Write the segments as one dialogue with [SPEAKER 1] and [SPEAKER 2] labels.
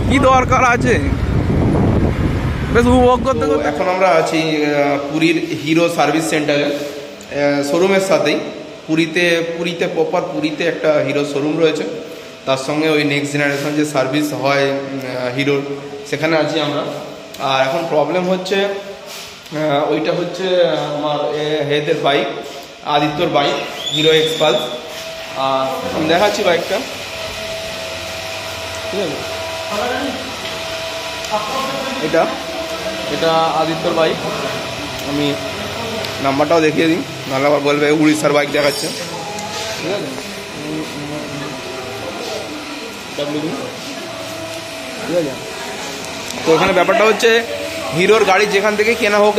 [SPEAKER 1] কি দরকার আছে বেশ উপভোগ করতে। এখন আমরা আছি পুরীর হিরো সার্ভিস সেন্টারে, শোরুমের সাথেই। পুরীতে প্রপার পুরীতে একটা হিরো শোরুম রয়েছে, তার সঙ্গে ওই নেক্সট জেনারেশন যে সার্ভিস হয় হিরোর, সেখানে আছি আমরা। আর এখন প্রবলেম হচ্ছে, ওইটা হচ্ছে আমার হেদের বাইক, আদিত্যর বাইক, হিরো এক্সপালস। আর আমি দেখাচ্ছি বাইকটা, ঠিক আছে? এটা আদিত্যর বাইক। আমি নাম্বারটাও দেখিয়ে দিই, নাহলে আবার বলবে উড়িষ্যার বাইক দেখাচ্ছে, ঠিক আছে? ঠিক আছে। তো এখানে ব্যাপারটা হচ্ছে, হিরোর গাড়ি যেখান থেকে কেনা হোক,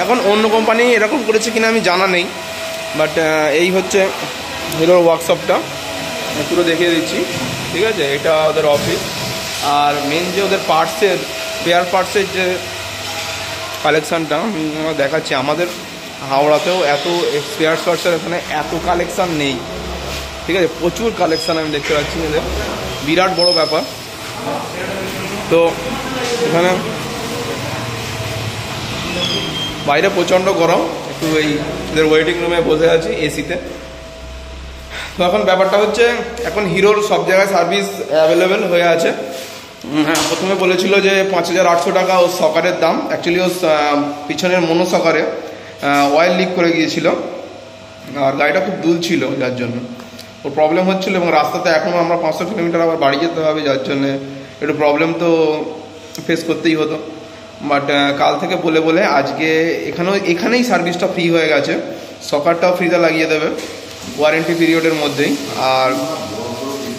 [SPEAKER 1] এখন অন্য কোম্পানি এরকম করেছে কিনা আমি জানা নেই, বাট এই হচ্ছে হিরোর ওয়ার্কশপটা, পুরো দেখিয়ে দিচ্ছি, ঠিক আছে? এটা ওদের অফিস। আর মেন যে ওদের স্পেয়ার পার্টসের যে কালেকশানটা আমি দেখাচ্ছি। আমাদের হাওড়াতেও এত স্পেয়ার পার্টসের এখানে এত কালেকশান নেই, ঠিক আছে? প্রচুর কালেকশান আমি দেখতে পাচ্ছি, এদের বিরাট বড় ব্যাপার। তো এখানে বাইরে প্রচণ্ড গরম, একটু এদের ওয়েটিং রুমে বসে আছি এসিতে। তো এখন ব্যাপারটা হচ্ছে, এখন হিরোর সব জায়গায় সার্ভিস অ্যাভেলেবেল হয়ে আছে। প্রথমে বলেছিল যে 5800 টাকা ও সকারের দাম। অ্যাকচুয়ালি ও পিছনের মনো সকারে অয়েল লিক করে গিয়েছিল, আর গাড়িটা খুব দুলছিল, যার জন্য ওর প্রবলেম হচ্ছিলো। এবং রাস্তাতে এখনও আমরা 500 কিলোমিটার আবার বাড়ি যেতে হবে, যার জন্যে একটু প্রবলেম তো ফেস করতেই হতো। বাট কাল থেকে বলে আজকে এখানেই সার্ভিসটা ফ্রি হয়ে গেছে, সকারটাও ফ্রিতে লাগিয়ে দেবে ওয়ারেন্টি পিরিয়ডের মধ্যেই, আর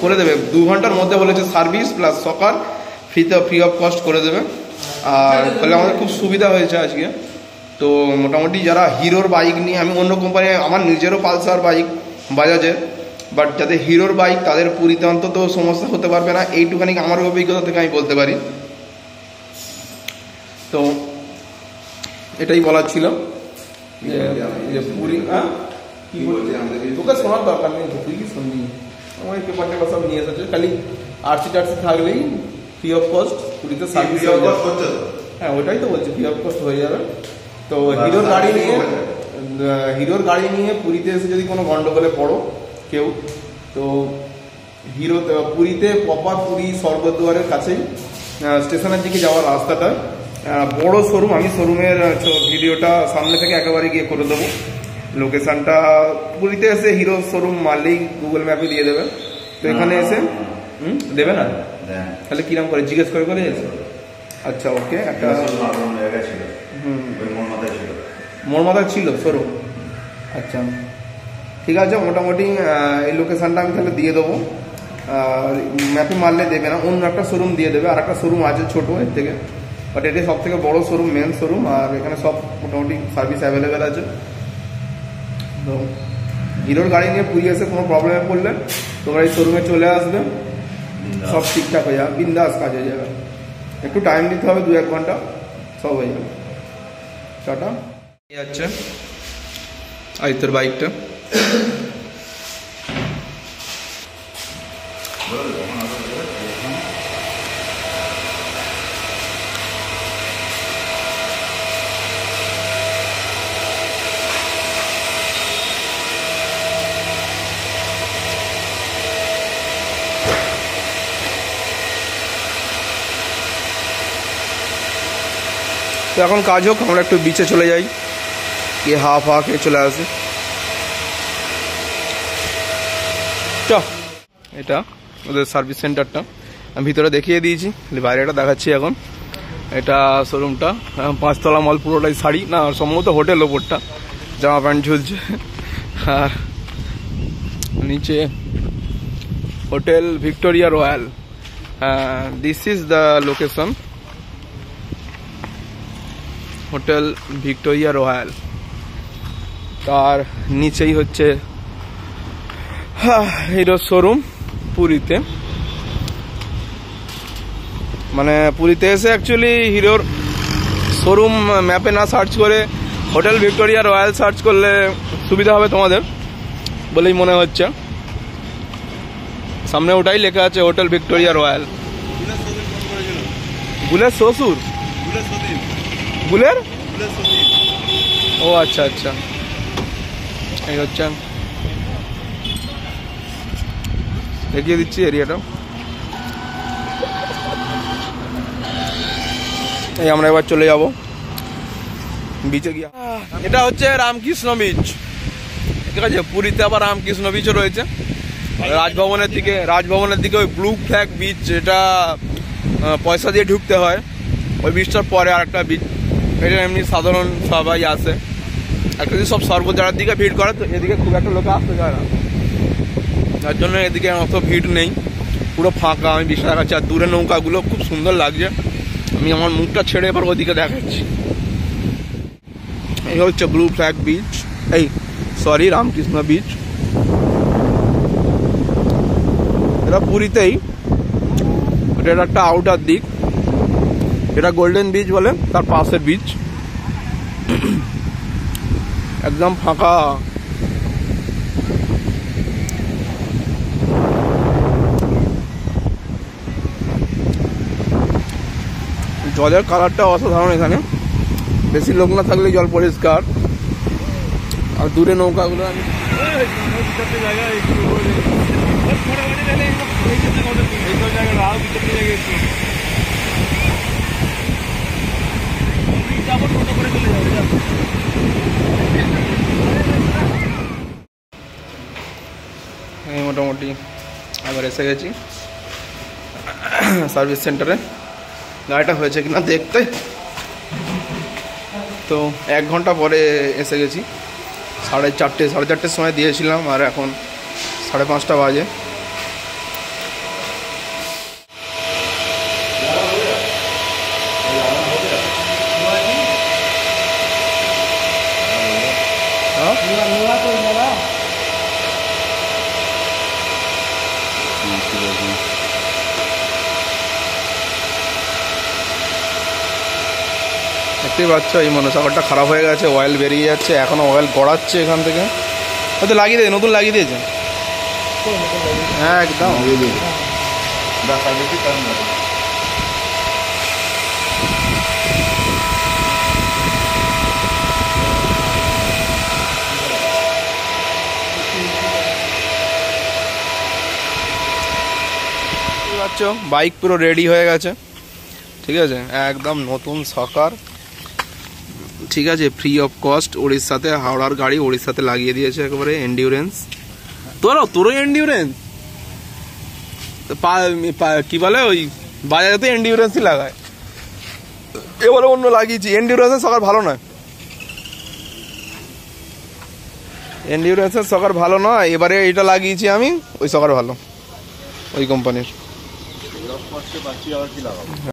[SPEAKER 1] করে দেবে 2 ঘন্টার মধ্যে বলেছে। Service plus soccer free of cost করে দেবে। আর ফলে আমাদের খুব সুবিধা হয়েছে আজকে। তো মোটামুটি যারা হিরোর বাইক নিয়ে, আমি অন্য কোম্পানি, আমার নিজেরও পালসার বাইক বাজাজের, বাট যাদের হিরোর বাইক তাদের পুরীতে অন্তত সমস্যা হতে পারবে না, এইটুখানি আমার অভিজ্ঞতা থেকে আমি বলতে পারি। তো এটাই বলার ছিল যে পুরী কি বলছে, তোকে শোনার দরকার নেই, তুই কি শুনবি? আমার এই পেপার টেপার সব নিয়ে এসেছে, খালি আরসি টারসি থাকলেই ফ্রি অফ কস্ট পুরীতে সার্ভিস হয়ে যাবে। হ্যাঁ, ওটাই তো বলছি, ফ্রি অফ কস্ট হয়ে যাবে। তো হিরোর গাড়ি নিয়ে পুরীতে এসে যদি কোনো গন্ডগোলে পড়ো কেউ, তো পুরীতে প্রপার পুরী স্বর্গদ্বারের কাছেই স্টেশনের দিকে যাওয়ার রাস্তাটা বড় শোরুম। আমি শোরুমের ভিডিওটা সামনে থেকে একেবারে গিয়ে করে দেবো। লোকেশনটা পুরীতে এসে হিরো শোরুম মারলেই গুগল ম্যাপে দিয়ে দেবে। তো এখানে এসে দেবে না, তাহলে কিরম করে জিজ্ঞেস করে এসে? আচ্ছা, ওকে। একটা মোর মাথায় ছিল শোরুম। আচ্ছা, ঠিক আছে। মোটামুটি এই লোকেশানটা আমি তাহলে দিয়ে দেবো। ম্যাপে মারলে দেবে না, অন্য একটা শোরুম দিয়ে দেবে। আর একটা শোরুম আছে ছোটো এর থেকে, বাট এটাই সব থেকে বড়ো শোরুম, মেন শোরুম। আর এখানে সব মোটামুটি সার্ভিস অ্যাভেলেবেল আছে। তো হিরোর গাড়ি নিয়ে পুরী এসে কোনো প্রবলেমে পড়লে তোমরা এই শোরুমে চলে আসবে, সব ঠিকঠাক হয়ে যাবে, বিন্দাস কাজ হয়ে যাবে। একটু টাইম দিতে হবে, 2-1 ঘন্টা, সব হয়ে যাবে। টাটা। যাচ্ছে আদিত্যর বাইকটা। তো এখন কাজ হোক, আমরা একটু বিচে চলে যাই, গিয়ে হাওয়া খেয়ে চলে আসি। এটা ওদের সার্ভিস সেন্টারটা আমি ভিতরে দেখিয়ে দিয়েছি, বাইরেটা দেখাচ্ছি এখন। এটা শোরুমটা 5 তলা মল, পুরোটাই শাড়ি, না সম্ভবত হোটেল, ওপরটা জামা প্যান্ট ঝুলছে। আর নিচে hotel Victoria royal. This is the location, hotel Victoria royal. তার নিচেই হচ্ছে হিরো শোরুম পুরীতে। মানে পুরীতে এসে অ্যাকচুয়ালি হিরোর শোরুম ম্যাপে না সার্চ করে হোটেল ভিক্টোরিয়া রয়্যাল সার্চ করলে সুবিধা হবে তোমাদের বলেই মনে হচ্ছে। সামনে ওটাই লেখা আছে হোটেল ভিক্টোরিয়া রয়্যাল। বুলের শ্বশুর? বুলের? ও আচ্ছা আচ্ছা, এই হচ্ছে, দেখিয়ে দিচ্ছি এরিয়াটা। এই আমরা এবার চলে যাব বিচে গিয়ে। এটা হচ্ছে রামকৃষ্ণ বিচ, ঠিক আছে। পুরীতে আবার রামকৃষ্ণ বিচও রয়েছে। রাজভবনের দিকে ওই ব্লু ফ্ল্যাগ বিচ, যেটা পয়সা দিয়ে ঢুকতে হয়, ওই বিচটার পরে আর একটা বিচ। এটা এমনি সাধারণ সবাই আসে, অ্যাকচুয়ালি সব সর্বজারার দিকে ভিড় করে, তো এদিকে খুব একটা লোক আসতে চায় না, যার জন্য এদিকে অত ভিড় নেই, পুরো ফাঁকা। আমি বিচটা দেখাচ্ছি, আর দূরে নৌকাগুলো খুব সুন্দর লাগছে। আমি আমার মুখটা ছেড়ে এবার ওদিকে দেখাচ্ছি। এই হচ্ছে ব্লু ফ্ল্যাগ বিচ, এই সরি রামকৃষ্ণ বিচ। এটা পুরীতেই, এটা একটা আউটার দিক, এটা গোল্ডেন বিচ বলে, তার পাশের বিচ একদম ফাঁকা। জলের কালারটা অসাধারণ, এখানে বেশি লোক না থাকলে জল পরিষ্কার। আর দূরে নৌকাগুলো আমি মোটামুটি আবার এসে গেছি সার্ভিস সেন্টারে। গাড়িটা হয়েছে কিনা দেখতে, তো 1 ঘন্টা পরে এসে গেছি। 4:30 সময় দিয়েছিলাম, আর এখন 5:30 বাজে। দেখতেই পাচ্ছ এই মনোসাগরটা খারাপ হয়ে গেছে, অয়েল বেরিয়ে যাচ্ছে, এখনো অয়েল গড়াচ্ছে এখান থেকে। হয়তো লাগিয়ে দিয়েছে, নতুন লাগিয়ে দিয়েছে। হ্যাঁ একদম বাইক পুরো রেডি হয়ে গেছে, ঠিক আছে, একদম নতুন সকার, ঠিক আছে, ফ্রি অফ কস্ট। উড়িষ্যাতে, হাওড়ার গাড়ি উড়িষ্যাতে লাগিয়ে দিয়েছে একেবারে এন্ডিউরেন্স। তোরও এন্ডিউরেন্স কি বলে, ওই বাজারে এন্ডিউরেন্সই লাগায়, এবারে অন্য লাগিয়েছি। এন্ডিউরেন্সের সকার ভালো নয়, এন্ডিউরেন্সের সকার ভালো নয়, এবারে এইটা লাগিয়েছি আমি, ওই সকার ভালো, ওই কোম্পানির।